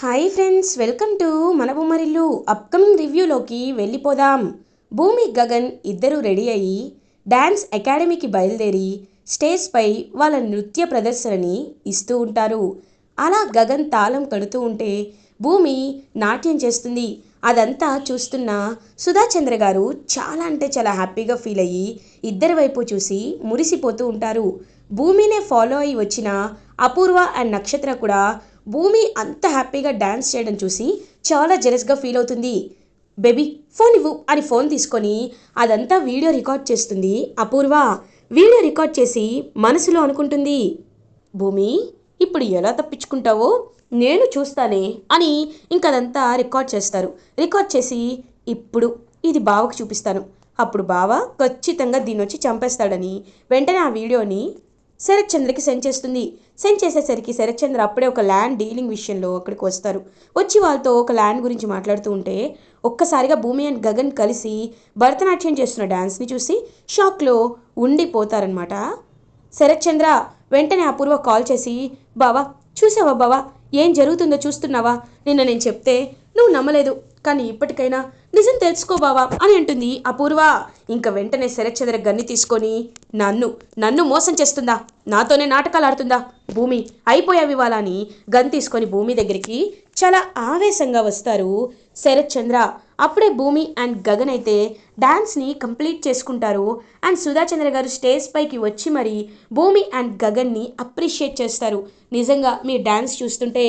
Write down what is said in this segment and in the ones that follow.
Hi friends, welcome to మన Bommarillu. Upcoming రివ్యూలోకి వెళ్ళిపోదాం. భూమి, గగన్ ఇద్దరూ రెడీ అయ్యి డ్యాన్స్ అకాడమీకి బయలుదేరి స్టేజ్పై వాళ్ళ నృత్య ప్రదర్శనని ఇస్తూ ఉంటారు. అలా గగన్ తాళం కడుతూ ఉంటే భూమి నాట్యం చేస్తుంది. అదంతా చూస్తున్న సుధాచంద్ర గారు చాలా అంటే చాలా హ్యాపీగా ఫీల్ అయ్యి ఇద్దరి వైపు చూసి మురిసిపోతూ ఉంటారు. భూమినే ఫాలో అయ్యి వచ్చిన అపూర్వ అండ్ నక్షత్ర కూడా భూమి అంత హ్యాపీగా డ్యాన్స్ చేయడం చూసి చాలా జెలస్గా ఫీల్ అవుతుంది. బేబీ ఫోన్ ఇవ్వు అని ఫోన్ తీసుకొని అదంతా వీడియో రికార్డ్ చేస్తుంది అపూర్వ. వీడియో రికార్డ్ చేసి మనసులో అనుకుంటుంది, భూమి ఇప్పుడు ఎలా తప్పించుకుంటావో నేను చూస్తానే అని. ఇంకదంతా రికార్డ్ చేస్తారు. రికార్డ్ చేసి ఇప్పుడు ఇది బావకు చూపిస్తాను, అప్పుడు బావ ఖచ్చితంగా దీన్ని వచ్చి చంపేస్తాడని వెంటనే ఆ వీడియోని శరత్ చంద్రకి సెండ్ చేస్తుంది. సెండ్ చేసేసరికి శరత్ చంద్ర అప్పుడే ఒక ల్యాండ్ డీలింగ్ విషయంలో అక్కడికి వస్తారు. వచ్చి వాళ్ళతో ఒక ల్యాండ్ గురించి మాట్లాడుతూ ఉంటే ఒక్కసారిగా భూమి అండ్ గగన్ కలిసి భరతనాట్యం చేస్తున్న డ్యాన్స్ని చూసి షాక్లో ఉండిపోతారనమాట. శరత్ చంద్ర వెంటనే అపూర్వ కాల్ చేసి, బావా చూసావా బావా, ఏం జరుగుతుందో చూస్తున్నావా? నిన్న నేను చెప్తే నువ్వు నమ్మలేదు, కానీ ఇప్పటికైనా నిజం తెలుసుకో బావా అని అంటుంది అపూర్వ. ఇంక వెంటనే శరత్చంద్ర గన్ని తీసుకొని, నన్ను మోసం చేస్తుందా, నాతోనే నాటకాలు ఆడుతుందా, భూమి అయిపోయావి వాళ్ళ అని గన్ తీసుకొని భూమి దగ్గరికి చాలా ఆవేశంగా వస్తారు శరత్చంద్ర. అప్పుడే భూమి అండ్ గగన్ అయితే డాన్స్ని కంప్లీట్ చేసుకుంటారు. అండ్ సుధాచంద్ర గారు స్టేజ్ పైకి వచ్చి మరి భూమి అండ్ గగన్ని అప్రిషియేట్ చేస్తారు. నిజంగా మీ డాన్స్ చూస్తుంటే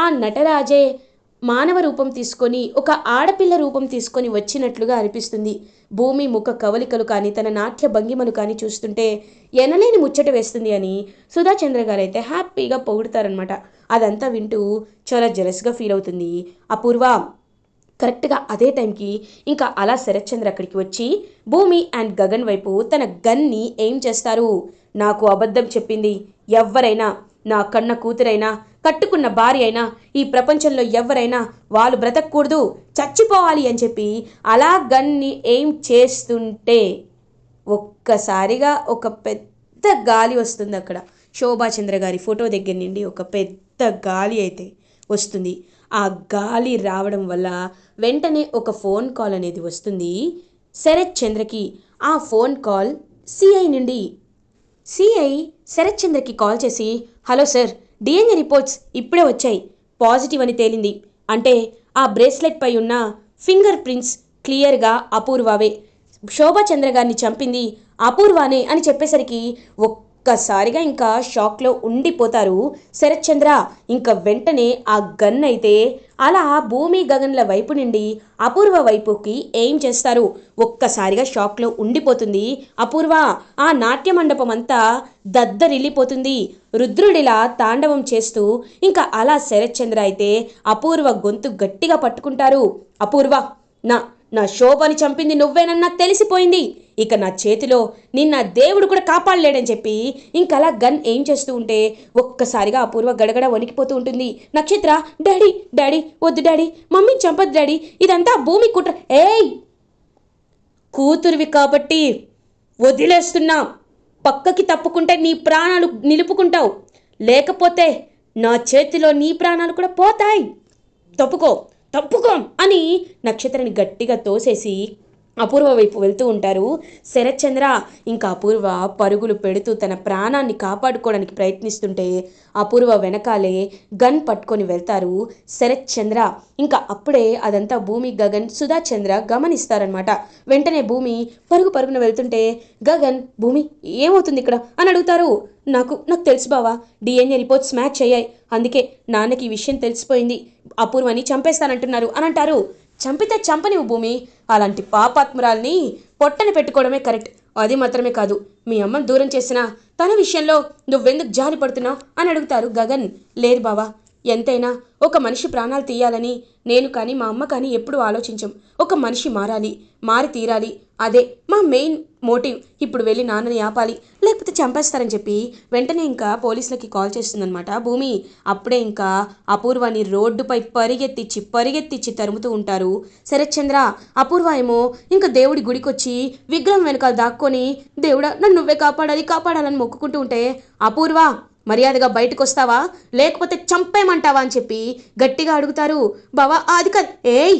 ఆ నటరాజే మానవ రూపం తీసుకొని ఒక ఆడపిల్ల రూపం తీసుకొని వచ్చినట్లుగా అనిపిస్తుంది. భూమి ముఖ కవలికలు కానీ తన నాట్య భంగిమలు కానీ చూస్తుంటే ఎనలేని ముచ్చట వేస్తుంది అని సుధాచంద్ర గారు అయితే హ్యాపీగా పొగుడతారనమాట. అదంతా వింటూ చాలా జెలస్గా ఫీల్ అవుతుంది అపూర్వ. కరెక్ట్గా అదే టైంకి ఇంకా అలా శరత్చంద్ర అక్కడికి వచ్చి భూమి అండ్ గగన్ వైపు తన గన్ని ఏం చేస్తారు. నాకు అబద్ధం చెప్పింది ఎవరైనా, నా కన్న కూతురైనా కట్టుకున్న భార్య అయినా ఈ ప్రపంచంలో ఎవరైనా వాళ్ళు బ్రతకూడదు, చచ్చిపోవాలి అని చెప్పి అలా గన్ని ఏం చేస్తుంటే ఒక్కసారిగా ఒక పెద్ద గాలి వస్తుంది. అక్కడ శోభాచంద్ర గారి ఫోటో దగ్గర నుండి ఒక పెద్ద గాలి అయితే వస్తుంది. ఆ గాలి రావడం వల్ల వెంటనే ఒక ఫోన్ కాల్ అనేది వస్తుంది శరత్ చంద్రకి. ఆ ఫోన్ కాల్ సిఐ నుండి. సిఐ శరత్ చంద్రకి కాల్ చేసి, హలో సార్, డిఎన్ఏ రిపోర్ట్స్ ఇప్పుడే వచ్చాయి, పాజిటివ్ అని తేలింది. అంటే ఆ బ్రేస్లెట్ పై ఉన్న ఫింగర్ ప్రింట్స్ క్లియర్గా అపూర్వవే, శోభాచంద్ర గారిని చంపింది అపూర్వానే అని చెప్పేసరికి ఒక్కసారిగా ఇంకా షాక్లో ఉండిపోతారు శరత్ చంద్ర. ఇంకా వెంటనే ఆ గన్ అయితే అలా భూమి గగన్ల వైపు నుండి అపూర్వ వైపుకి ఏం చేస్తారు. ఒక్కసారిగా షాక్లో ఉండిపోతుంది అపూర్వ. ఆ నాట్య మండపం అంతా దద్దరిల్లిపోతుంది. రుద్రుడిలా తాండవం చేస్తూ ఇంకా అలా శరత్ చంద్ర అయితే అపూర్వ గొంతు గట్టిగా పట్టుకుంటారు. అపూర్వ, నా శోభని చంపింది నువ్వేనన్నా తెలిసిపోయింది, ఇక నా చేతిలో నిన్న దేవుడు కూడా కాపాడలేడని చెప్పి ఇంకలా గన్ ఏం చేస్తూ ఉంటే ఒక్కసారిగా అపూర్వ గడగడ వణికిపోతూ ఉంటుంది. నక్షత్ర, డాడీ డాడీ వద్దు డాడీ, మమ్మీని చంపద్దు డాడీ, ఇదంతా భూమి కుట్ర. ఏయ్, కూతురివి కాబట్టి వదిలేస్తున్నా, పక్కకి తప్పుకుంటే నీ ప్రాణాలు నిలుపుకుంటావు, లేకపోతే నా చేతిలో నీ ప్రాణాలు కూడా పోతాయి, తప్పుకో అని నక్షత్రాన్ని గట్టిగా తోసేసి అపూర్వ వైపు వెళ్తూ ఉంటారు శరత్ చంద్ర. ఇంకా అపూర్వ పరుగులు పెడుతూ తన ప్రాణాన్ని కాపాడుకోవడానికి ప్రయత్నిస్తుంటే అపూర్వ వెనకాలే గన్ పట్టుకొని వెళ్తారు శరత్ చంద్ర. ఇంకా అప్పుడే అదంతా భూమి, గగన్, సుధాచంద్ర గమనిస్తారనమాట. వెంటనే భూమి పరుగున వెళ్తుంటే గగన్, భూమి ఏమవుతుంది ఇక్కడ అని అడుగుతారు. నాకు తెలుసు బావా, డిఎన్ఏ రిపోర్ట్స్ మ్యాచ్ అయ్యాయి, అందుకే నాన్నకి ఈ విషయం తెలిసిపోయింది, అపూర్వని చంపేస్తానంటున్నారు అని అంటారు. చంపితే చంపనివ్వు భూమి, అలాంటి పాపాత్మురాల్ని పొట్టని పెట్టుకోవడమే కరెక్ట్. అది మాత్రమే కాదు, మీ అమ్మని దూరం చేసినా తన విషయంలో నువ్వెందుకు జాలి పడుతున్నావు అని అడుగుతారు గగన్. లేదు బావా, ఎంతైనా ఒక మనిషి ప్రాణాలు తీయాలని నేను కానీ మా అమ్మ కానీ ఎప్పుడూ ఆలోచించం. ఒక మనిషి మారి తీరాలి, అదే మా మెయిన్ మోటివ్. ఇప్పుడు వెళ్ళి నాన్నని ఆపాలి, లేకపోతే చంపేస్తారని చెప్పి వెంటనే ఇంకా పోలీసులకి కాల్ చేస్తుందనమాట భూమి. అప్పుడే ఇంకా అపూర్వాని రోడ్డుపై పరిగెత్తిచ్చి తరుముతూ ఉంటారు శరత్ చంద్ర. అపూర్వ ఏమో ఇంకా దేవుడి గుడికొచ్చి విగ్రహం వెనకాల దాక్కొని దేవుడా నన్ను నువ్వే కాపాడాలని మొక్కుకుంటూ ఉంటే అపూర్వ మర్యాదగా బయటకు వస్తావా లేకపోతే చంపేయమంటావా అని చెప్పి గట్టిగా అడుగుతారు. బావా అది కాదు. ఏయ్,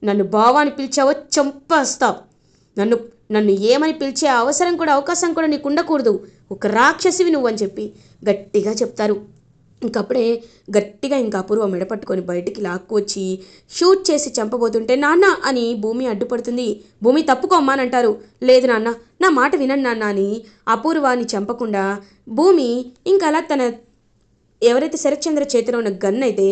నన్ను బావా అని పిలిచావో చంపేస్తావు. నన్ను నన్ను ఏమని పిలిచే అవసరం కూడా అవకాశం కూడా నీకు ఉండకూడదు. ఒక రాక్షసివి నువ్వు అని చెప్పి గట్టిగా చెప్తారు. ఇంకప్పుడే గట్టిగా ఇంకా అపూర్వ మెడపట్టుకొని బయటికి లాక్కు వచ్చి షూట్ చేసి చంపబోతుంటే నాన్న అని భూమి అడ్డుపడుతుంది. భూమి తప్పుకోమ్మా అని అంటారు. లేదు నాన్న, నా మాట వినండి నాన్న అని అపూర్వాన్ని చంపకుండా భూమి ఇంకా అలా తన ఎవరైతే శరత్చంద్ర చేతిలో ఉన్న గన్ అయితే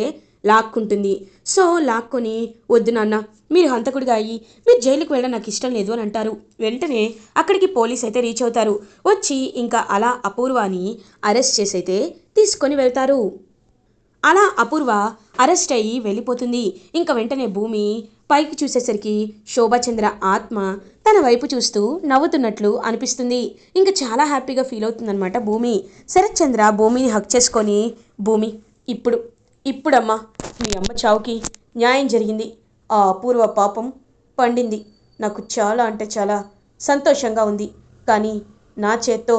లాక్కుంటుంది. సో లాక్కొని వద్దు నాన్న, మీరు హంతకుడిగా అయ్యి మీరు జైలుకి వెళ్ళడం నాకు ఇష్టం లేదు అని అంటారు. వెంటనే అక్కడికి పోలీస్ అయితే రీచ్ అవుతారు. వచ్చి ఇంకా అలా అపూర్వాని అరెస్ట్ చేసి అయితే తీసుకొని వెళ్తారు. అలా అపూర్వ అరెస్ట్ అయ్యి వెళ్ళిపోతుంది. ఇంకా వెంటనే భూమి పైకి చూసేసరికి శోభాచంద్ర ఆత్మ తన వైపు చూస్తూ నవ్వుతున్నట్లు అనిపిస్తుంది. ఇంకా చాలా హ్యాపీగా ఫీల్ అవుతుందన్నమాట భూమి. శరత్చంద్ర భూమిని హక్ చేసుకొని, భూమి ఇప్పుడమ్మా మీ అమ్మ చావుకి న్యాయం జరిగింది. ఆ అపూర్వ పాపం పండింది. నాకు చాలా అంటే చాలా సంతోషంగా ఉంది. కానీ నా చేత్తో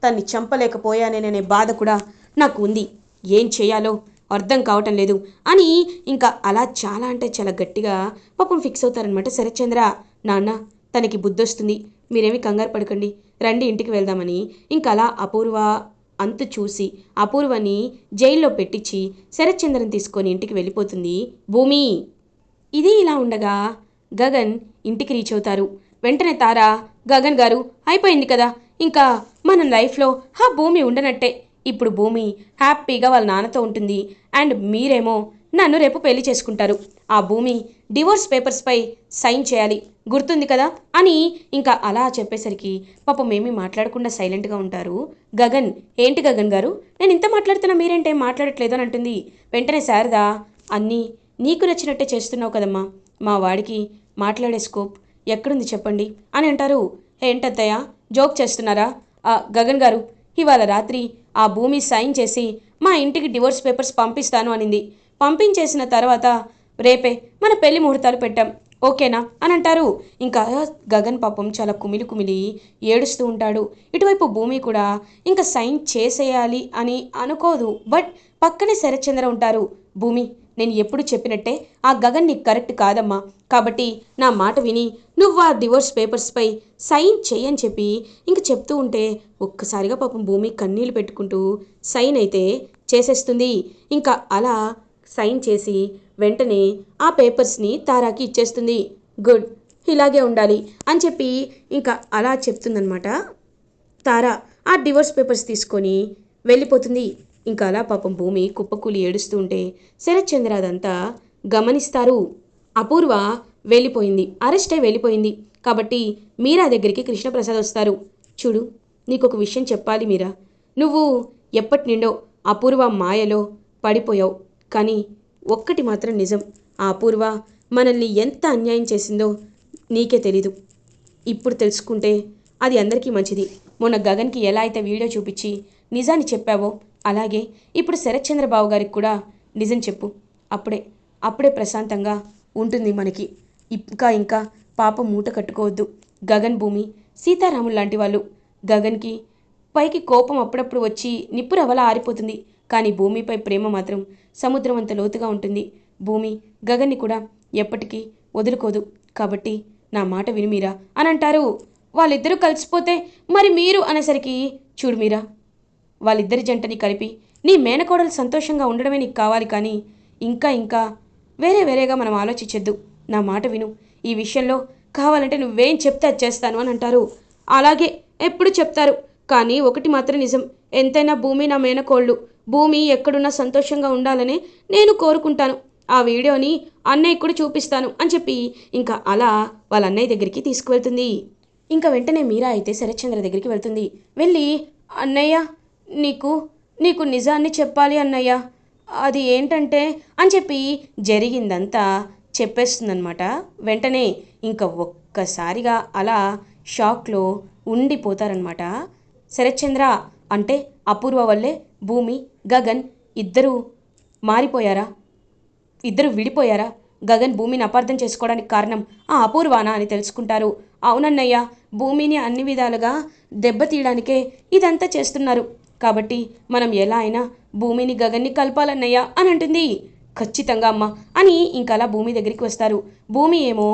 తన్ని చంపలేకపోయానేననే బాధ కూడా నాకు ఉంది. ఏం చేయాలో అర్థం కావటం లేదు అని ఇంకా అలా చాలా అంటే చాలా గట్టిగా పాపం ఫిక్స్ అవుతారనమాట శరత్చంద్ర. నాన్న, తనకి బుద్ధొస్తుంది, మీరేమి కంగారు పడకండి, రండి ఇంటికి వెళ్దామని ఇంకా అలా అపూర్వ అంతు చూసి అపూర్వని జైల్లో పెట్టించి శరత్చంద్రని తీసుకొని ఇంటికి వెళ్ళిపోతుంది భూమి. ఇది ఇలా ఉండగా గగన్ ఇంటికి రీచ్ అవుతారు. వెంటనే తారా, గగన్ గారు అయిపోయింది కదా, ఇంకా మన లైఫ్లో ఆ భూమి ఉండనట్టే. ఇప్పుడు భూమి హ్యాపీగా వాళ్ళ నాన్నతో ఉంటుంది. అండ్ మీరేమో నన్ను రేపు పెళ్లి చేసుకుంటారు. ఆ భూమి డివోర్స్ పేపర్స్పై సైన్ చేయాలి, గుర్తుంది కదా అని ఇంకా అలా చెప్పేసరికి పాపం ఏమీ మాట్లాడకుండా సైలెంట్గా ఉంటారు గగన్. ఏంటి గగన్ గారు, నేను ఇంత మాట్లాడుతున్నా మీరేంటే మాట్లాడట్లేదు అని అంటుంది. వెంటనే శారదా, అన్నీ నీకు నచ్చినట్టే చేస్తున్నావు కదమ్మా, మా వాడికి మాట్లాడే స్కోప్ ఎక్కడుంది చెప్పండి అని అంటారు. ఏంటత్తయ్య జోక్ చేస్తున్నారా? గగన్ గారు, ఇవాళ రాత్రి ఆ భూమి సైన్ చేసి మా ఇంటికి డివోర్స్ పేపర్స్ పంపిస్తాను అనింది. పంపించేసిన తర్వాత రేపే మన పెళ్లి ముహూర్తాలు పెట్టాం, ఓకేనా అని అంటారు. ఇంకా గగన్ పాపం చాలా కుమిలి కుమిలి ఏడుస్తూ ఉంటాడు. ఇటువైపు భూమి కూడా ఇంకా సైన్ చేసేయాలి అని అనుకోదు. బట్ పక్కనే శరత్చంద్ర ఉంటారు. భూమి, నేను ఎప్పుడు చెప్పినట్టే ఆ గగన్ నీకు కరెక్ట్ కాదమ్మా, కాబట్టి నా మాట విని నువ్వు ఆ డివోర్స్ పేపర్స్పై సైన్ చేయని చెప్పి ఇంక చెప్తూ ఉంటే ఒక్కసారిగా పాపం భూమి కన్నీళ్ళు పెట్టుకుంటూ సైన్ అయితే చేసేస్తుంది. ఇంకా అలా సైన్ చేసి వెంటనే ఆ పేపర్స్ని తారాకి ఇచ్చేస్తుంది. గుడ్, ఇలాగే ఉండాలి అని చెప్పి ఇంకా అలా చెప్తుందనమాట. తారా ఆ డివోర్స్ పేపర్స్ తీసుకొని వెళ్ళిపోతుంది. ఇంకా అలా పాపం భూమి కుప్పకూలి ఏడుస్తూ ఉంటే శరత్చంద్ర అదంతా గమనిస్తారు. అపూర్వ వెళ్ళిపోయింది, అరెస్ట్ అయి వెళ్ళిపోయింది కాబట్టి మీరా దగ్గరికి కృష్ణప్రసాద్ వస్తారు. చూడు, నీకు ఒక విషయం చెప్పాలి మీరా, నువ్వు ఎప్పటి నిండో అపూర్వ మాయలో పడిపోయావు. కానీ ఒక్కటి మాత్రం నిజం, ఆ అపూర్వ మనల్ని ఎంత అన్యాయం చేసిందో నీకే తెలీదు. ఇప్పుడు తెలుసుకుంటే అది అందరికీ మంచిది. మొన్న గగన్కి ఎలా అయితే వీడియో చూపించి నిజాన్ని చెప్పావో అలాగే ఇప్పుడు శరత్చంద్రబాబు గారికి కూడా నిజం చెప్పు. అప్పుడే ప్రశాంతంగా ఉంటుంది మనకి. ఇంకా పాపం మూట కట్టుకోవద్దు. గగన్ భూమి సీతారాములు లాంటి వాళ్ళు. గగన్కి పైకి కోపం అప్పుడప్పుడు వచ్చి నిప్పురవలా ఆరిపోతుంది, కానీ భూమిపై ప్రేమ మాత్రం సముద్రం అంత లోతుగా ఉంటుంది. భూమి గగన్ని కూడా ఎప్పటికీ వదులుకోదు. కాబట్టి నా మాట విని మీరా అని అంటారు. వాళ్ళిద్దరూ కలిసిపోతే మరి మీరు అనేసరికి, చూడు మీరా, వాళ్ళిద్దరి జంటని కలిపి నీ మేనకోడలు సంతోషంగా ఉండడమే నీకు కావాలి, కానీ ఇంకా వేరేగా మనం ఆలోచించొద్దు. నా మాట విను, ఈ విషయంలో కావాలంటే నువ్వేం చెప్తే అది చేస్తాను అని అంటారు. అలాగే ఎప్పుడు చెప్తారు, కానీ ఒకటి మాత్రం నిజం, ఎంతైనా భూమి నా మేనకోళ్ళు. భూమి ఎక్కడున్నా సంతోషంగా ఉండాలని నేను కోరుకుంటాను. ఆ వీడియోని అన్నయ్య కూడా చూపిస్తాను అని చెప్పి ఇంకా అలా వాళ్ళ అన్నయ్య దగ్గరికి తీసుకువెళ్తుంది. ఇంకా వెంటనే మీరా అయితే శరత్చంద్ర దగ్గరికి వెళ్తుంది. వెళ్ళి, అన్నయ్య నీకు నిజాన్ని చెప్పాలి అన్నయ్య, అది ఏంటంటే అని చెప్పి జరిగిందంతా చెప్పేస్తుందన్నమాట. వెంటనే ఇంకా ఒక్కసారిగా అలా షాక్లో ఉండిపోతారనమాట శరత్చంద్ర. అంటే అపూర్వ వల్లే భూమి గగన్ ఇద్దరు మారిపోయారా, ఇద్దరు విడిపోయారా? గగన్ భూమిని అపార్థం చేసుకోవడానికి కారణం ఆ అపూర్వానా అని తెలుసుకుంటారు. అవునన్నయ్య, భూమిని అన్ని విధాలుగా దెబ్బతీయడానికే ఇదంతా చేస్తున్నారు. కాబట్టి మనం ఎలా అయినా భూమిని గగన్ని కలపాలన్నయ్యా అని అంటుంది. ఖచ్చితంగా అమ్మ అని ఇంకలా భూమి దగ్గరికి వస్తారు. భూమి ఏమో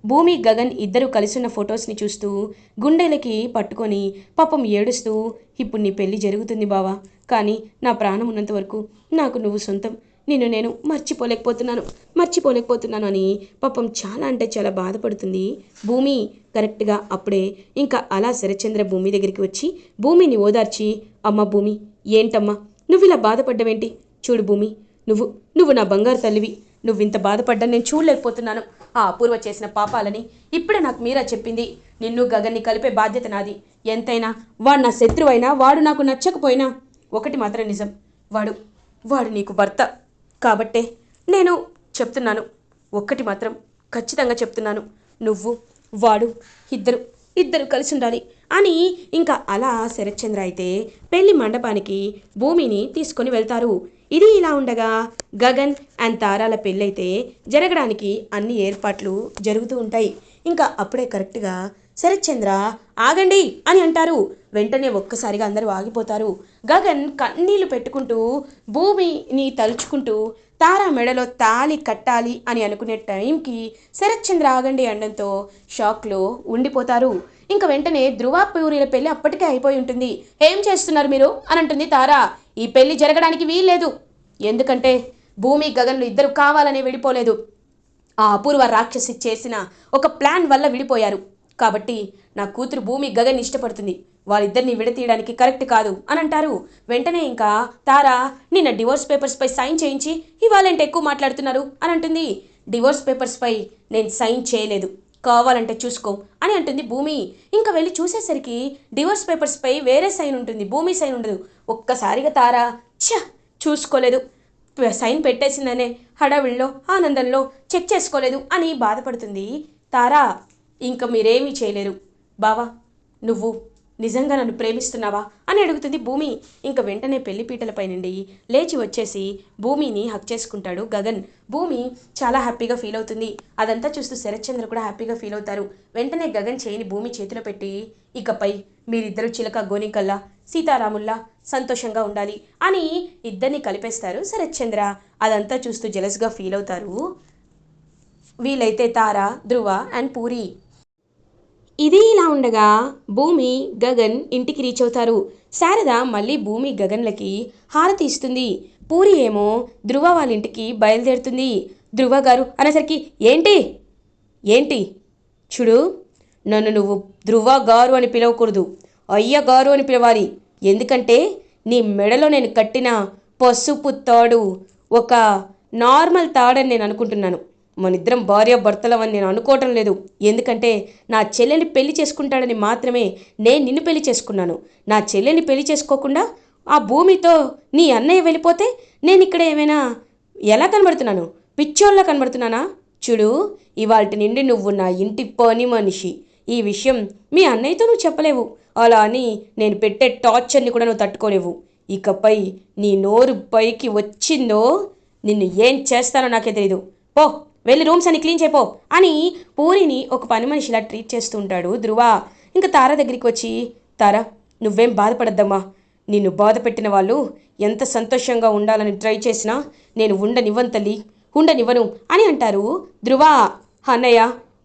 భూమి గగన్ ఇద్దరు కలిసున్న ఫొటోస్ని చూస్తూ గుండెలకి పట్టుకొని పాపం ఏడుస్తూ, ఇప్పుడు నీ పెళ్లి జరుగుతుంది బావా, కానీ నా ప్రాణం ఉన్నంత వరకు నాకు నువ్వు సొంతం, నిన్ను నేను మర్చిపోలేకపోతున్నాను అని పాపం చాలా అంటే చాలా బాధపడుతుంది భూమి. కరెక్ట్గా అప్పుడే ఇంకా అలా శరత్చంద్ర భూమి దగ్గరికి వచ్చి భూమిని ఓదార్చి, అమ్మ భూమి, ఏంటమ్మా నువ్వు ఇలా బాధపడ్డవేంటి? చూడు భూమి, నువ్వు నువ్వు నా బంగారు తల్లివి, నువ్వింత బాధపడ్డా నేను చూడలేకపోతున్నాను. ఆ అపూర్వ చేసిన పాపాలని ఇప్పుడే నాకు మీరా చెప్పింది. నిన్ను గగన్ని కలిపే బాధ్యత నాది. ఎంతైనా వాడు నా శత్రువైనా, వాడు నాకు నచ్చకపోయినా ఒకటి మాత్రం నిజం, వాడు వాడు నీకు భర్త. కాబట్టే నేను చెప్తున్నాను, ఒక్కటి మాత్రం ఖచ్చితంగా చెప్తున్నాను, నువ్వు వాడు ఇద్దరు ఇద్దరు కలిసి ఉండాలి అని. ఇంకా అలా శరత్చంద్ర అయితే పెళ్లి మండపానికి భూమిని తీసుకొని వెళ్తారు. ఇది ఇలా ఉండగా గగన్ అండ్ తారాల పెళ్ళైతే జరగడానికి అన్ని ఏర్పాట్లు జరుగుతూ ఉంటాయి. ఇంకా అప్పుడే కరెక్ట్గా శరత్చంద్ర ఆగండి అని అంటారు. వెంటనే ఒక్కసారిగా అందరూ ఆగిపోతారు. గగన్ కన్నీళ్లు పెట్టుకుంటూ భూమిని తలుచుకుంటూ తారా మెడలో తాళి కట్టాలి అని అనుకునే టైంకి శరత్చంద్ర ఆగండి అనడంతో షాక్లో ఉండిపోతారు. ఇంకా వెంటనే ధృవ పూరిల పెళ్లి అప్పటికే అయిపోయి ఉంటుంది. ఏం చేస్తున్నారు మీరు అని అంటుంది తారా. ఈ పెళ్లి జరగడానికి వీల్లేదు, ఎందుకంటే భూమి గగన్లు ఇద్దరు కావాలనే విడిపోలేదు, ఆ అపూర్వ రాక్షసి చేసిన ఒక ప్లాన్ వల్ల విడిపోయారు. కాబట్టి నా కూతురు భూమి గగన్ ఇష్టపడుతుంది, వాళ్ళిద్దరిని విడతీయడానికి కరెక్ట్ కాదు అని అంటారు. వెంటనే ఇంకా తారా, నిన్న డివోర్స్ పేపర్స్పై సైన్ చేయించి ఇవాళంటే ఎక్కువ మాట్లాడుతున్నారు అని అంటుంది. డివోర్స్ పేపర్స్పై నేను సైన్ చేయలేదు, కావాలంటే చూసుకో అని అంటుంది భూమి. ఇంకా వెళ్ళి చూసేసరికి డివోర్స్ పేపర్స్పై వేరే సైన్ ఉంటుంది, భూమి సైన్ ఉండదు. ఒక్కసారిగా తారా చూసుకోలేదు, సైన్ పెట్టేసిందనే హడావిడిలో ఆనందంలో చెక్ చేసుకోలేదు అని బాధపడుతుంది తారా. ఇంకా మీరేమీ చేయలేరు బావా, నువ్వు నిజంగా నన్ను ప్రేమిస్తున్నావా అని అడుగుతుంది భూమి. ఇంకా వెంటనే పెళ్లిపీటలపై నుండి లేచి వచ్చేసి భూమిని హక్ చేసుకుంటాడు గగన్. భూమి చాలా హ్యాపీగా ఫీల్ అవుతుంది. అదంతా చూస్తూ శరత్చంద్ర కూడా హ్యాపీగా ఫీల్ అవుతారు. వెంటనే గగన్ చేయిని భూమి చేతిలో పెట్టి, ఇకపై మీరిద్దరు చిలక గోనికల్లా సీతారాముల్లా సంతోషంగా ఉండాలి అని ఇద్దరిని కలిపేస్తారు శరత్చంద్ర. అదంతా చూస్తూ జెలస్గా ఫీల్ అవుతారు వీలైతే తారా, ధృవ అండ్ పూరి. ఇది ఇలా ఉండగా భూమి గగన్ ఇంటికి రీచ్ అవుతారు. శారద మళ్ళీ భూమి గగన్లకి హారతి ఇస్తుంది. పూరి ఏమో ధృవ వాళ్ళ ఇంటికి బయలుదేరుతుంది. ధృవ గారు అనేసరికి ఏంటి ఏంటి చూడు, నన్ను నువ్వు ధృవ గారు అని పిలవకూడదు, అయ్య గారు అని పిలవాలి. ఎందుకంటే నీ మెడలో నేను కట్టిన పసుపు తాడు ఒక నార్మల్ తాడని నేను అనుకుంటున్నాను, మనిద్దరం భార్య భర్తలవని నేను అనుకోవటం లేదు. ఎందుకంటే నా చెల్లెని పెళ్లి చేసుకుంటాడని మాత్రమే నేను నిన్ను పెళ్లి చేసుకున్నాను. నా చెల్లెని పెళ్లి చేసుకోకుండా ఆ భూమితో నీ అన్నయ్య వెళ్ళిపోతే నేను ఇక్కడ ఏమైనా ఎలా కనబడుతున్నాను, పిచ్చోళ్ళ కనబడుతున్నానా? చూడు, ఇవాల్టి నుండి నువ్వు నా ఇంటి పని మనిషి. ఈ విషయం మీ అన్నయ్యతో నువ్వు చెప్పలేవు, అలా అని నేను పెట్టే టార్చర్ని కూడా నువ్వు తట్టుకోలేవు. ఇకపై నీ నోరు పైకి వచ్చిందో నిన్ను ఏం చేస్తానో నాకే తెలీదు. పో, వెళ్ళి రూమ్స్ అని క్లీన్ చేయపో అని పూరిని ఒక పని మనిషిలా ట్రీట్ చేస్తూ ఉంటాడు ధృవ. ఇంకా తార దగ్గరికి వచ్చి, తారా నువ్వేం బాధపడద్దమ్మా, నిన్ను బాధ పెట్టిన వాళ్ళు ఎంత సంతోషంగా ఉండాలని ట్రై చేసినా నేను ఉండనివ్వను తల్లి, ఉండనివ్వను అని అంటారు ధృవ. అన్నయ్య,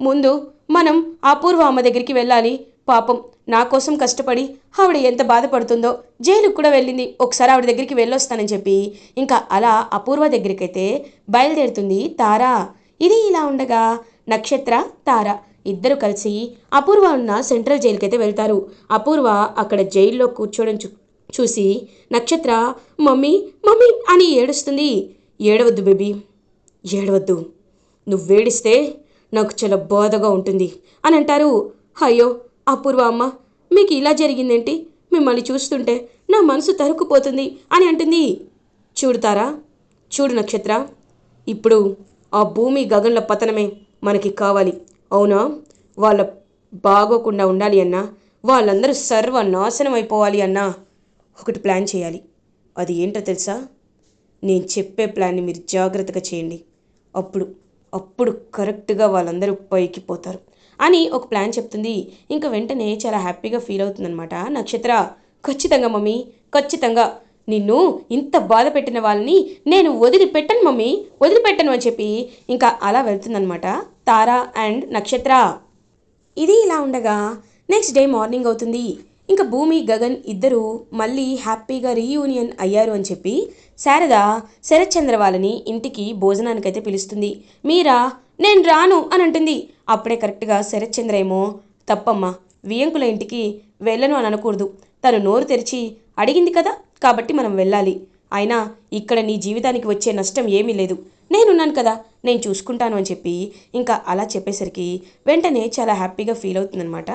ముందు మనం అపూర్వ అమ్మ దగ్గరికి వెళ్ళాలి. పాపం నా కోసం కష్టపడి ఆవిడ ఎంత బాధపడుతుందో, జైలుకు కూడా వెళ్ళింది, ఒకసారి ఆవిడ దగ్గరికి వెళ్ళొస్తానని చెప్పి ఇంకా అలా అపూర్వ దగ్గరికైతే బయలుదేరుతుంది తారా. ఇది ఇలా ఉండగా నక్షత్ర, తార ఇద్దరు కలిసి అపూర్వ ఉన్న సెంట్రల్ జైలుకైతే వెళ్తారు. అపూర్వ అక్కడ జైల్లో కూర్చోవడం చూసి నక్షత్ర మమ్మీ మమ్మీ అని ఏడుస్తుంది. ఏడవద్దు బేబీ, ఏడవద్దు, నువ్వేడిస్తే నాకు చాలా బాధగా ఉంటుంది అని అంటారు. అయ్యో అపూర్వ అమ్మ, మీకు ఇలా జరిగిందేంటి, మిమ్మల్ని చూస్తుంటే నా మనసు తరుక్కుపోతుంది అని అంటుంది. చూడుతారా, చూడు నక్షత్ర, ఇప్పుడు ఆ భూమి గగన్ల పతనమే మనకి కావాలి, అవునా? వాళ్ళ బాగోకుండా ఉండాలి అన్నా, వాళ్ళందరూ సర్వనాశనం అయిపోవాలి అన్నా ఒకటి ప్లాన్ చేయాలి. అది ఏంటో తెలుసా? నేను చెప్పే ప్లాన్ని మీరు జాగ్రత్తగా చేయండి, అప్పుడు అప్పుడు కరెక్ట్గా వాళ్ళందరూ పైకి పోతారు అని ఒక ప్లాన్ చెప్తుంది. ఇంకా వెంటనే చాలా హ్యాపీగా ఫీల్ అవుతుందన్నమాట నక్షత్ర. ఖచ్చితంగా మమ్మీ, ఖచ్చితంగా నిన్ను ఇంత బాధ పెట్టిన వాళ్ళని నేను వదిలిపెట్టను మమ్మీ, వదిలిపెట్టను అని చెప్పి ఇంకా అలా వెళ్తుందనమాట తారా అండ్ నక్షత్ర. ఇది ఇలా ఉండగా నెక్స్ట్ డే మార్నింగ్ అవుతుంది. ఇంకా భూమి గగన్ ఇద్దరూ మళ్ళీ హ్యాపీగా రీయూనియన్ అయ్యారు అని చెప్పి శారద శరత్చంద్ర వాళ్ళని ఇంటికి భోజనానికైతే పిలుస్తుంది. మీరా నేను రాను అని అంటుంది. అప్పుడే కరెక్ట్గా శరత్చంద్ర ఏమో తప్పమ్మా, వియంకుల ఇంటికి వెళ్ళను అని అనకూడదు, తను నోరు తెరిచి అడిగింది కదా కాబట్టి మనం వెళ్ళాలి. అయినా ఇక్కడ నీ జీవితానికి వచ్చే నష్టం ఏమీ లేదు, నేనున్నాను కదా, నేను చూసుకుంటాను అని చెప్పి ఇంకా అలా చెప్పేసరికి వెంటనే చాలా హ్యాపీగా ఫీల్ అవుతుందనమాట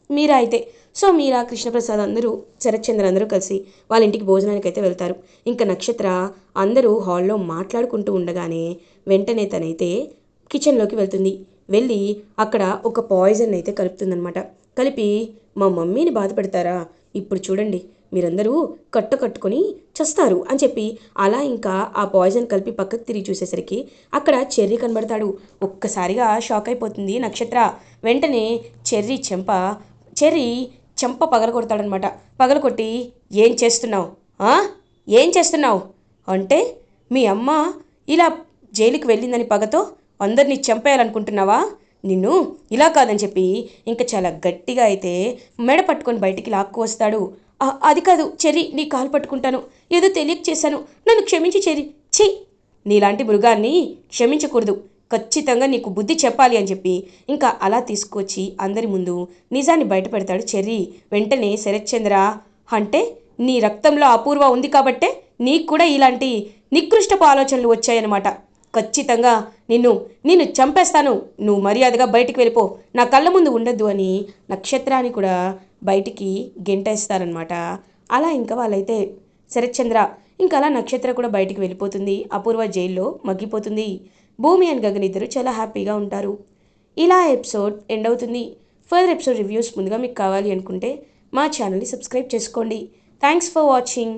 మీరా అయితే. సో మీరా, కృష్ణప్రసాద్ అందరూ, శరత్చంద్ర అందరూ కలిసి వాళ్ళ ఇంటికి భోజనానికి అయితే వెళ్తారు. ఇంకా నక్షత్ర అందరూ హాల్లో మాట్లాడుకుంటూ ఉండగానే వెంటనే తనైతే కిచెన్లోకి వెళ్తుంది. వెళ్ళి అక్కడ ఒక పాయిజన్ అయితే కలుపుతుందనమాట. కలిపి మా మమ్మీని బాధ పెడతారా, ఇప్పుడు చూడండి మీరందరూ కట్టుకొని చస్తారు అని చెప్పి అలా ఇంకా ఆ పాయిజన్ కలిపి పక్కకు తిరిగి చూసేసరికి అక్కడ చెర్రీ కనబడతాడు. ఒక్కసారిగా షాక్ అయిపోతుంది నక్షత్ర. వెంటనే చెర్రీ చెంప పగలగొడతాడనమాట. పగలగొట్టి ఏం చేస్తున్నావు, ఏం చేస్తున్నావు అంటే మీ అమ్మ ఇలా జైలుకి వెళ్ళిందని పగతో అందరినీ చంపేయాలనుకుంటున్నావా, నిన్ను ఇలా కాదని చెప్పి ఇంకా చాలా గట్టిగా అయితే మెడ పట్టుకొని బయటికి లాక్కు వస్తాడు. అది కాదు చెర్రీ, నీ కాలు పట్టుకుంటాను, ఏదో తెలియక చేశాను, నన్ను క్షమించి చెర్రీ. ఛీ, నీలాంటి మృగాన్ని క్షమించకూడదు, ఖచ్చితంగా నీకు బుద్ధి చెప్పాలి అని చెప్పి ఇంకా అలా తీసుకొచ్చి అందరి ముందు నిజాన్ని బయట పెడతాడు చెర్రీ. వెంటనే శరత్చంద్ర అంటే నీ రక్తంలో అపూర్వ ఉంది కాబట్టే నీకు కూడా ఇలాంటి నికృష్టపు ఆలోచనలు వచ్చాయన్నమాట. ఖచ్చితంగా నిన్ను చంపేస్తాను, నువ్వు మర్యాదగా బయటికి వెళ్ళిపో, నా కళ్ళ ముందు ఉండద్దు అని నక్షత్రాన్ని కూడా బయటికి గెంటేస్తారనమాట. అలా ఇంకా వాళ్ళైతే శరత్చంద్ర ఇంకా అలా నక్షత్ర కూడా బయటికి వెళ్ళిపోతుంది. అపూర్వ జైల్లో మగ్గిపోతుంది. భూమి అండ్ గగన్ ఇద్దరు చాలా హ్యాపీగా ఉంటారు. ఇలా ఎపిసోడ్ ఎండ్ అవుతుంది. ఫర్దర్ ఎపిసోడ్ రివ్యూస్ ముందుగా మీకు కావాలి అనుకుంటే మా ఛానల్ని సబ్స్క్రైబ్ చేసుకోండి. Thanks for watching.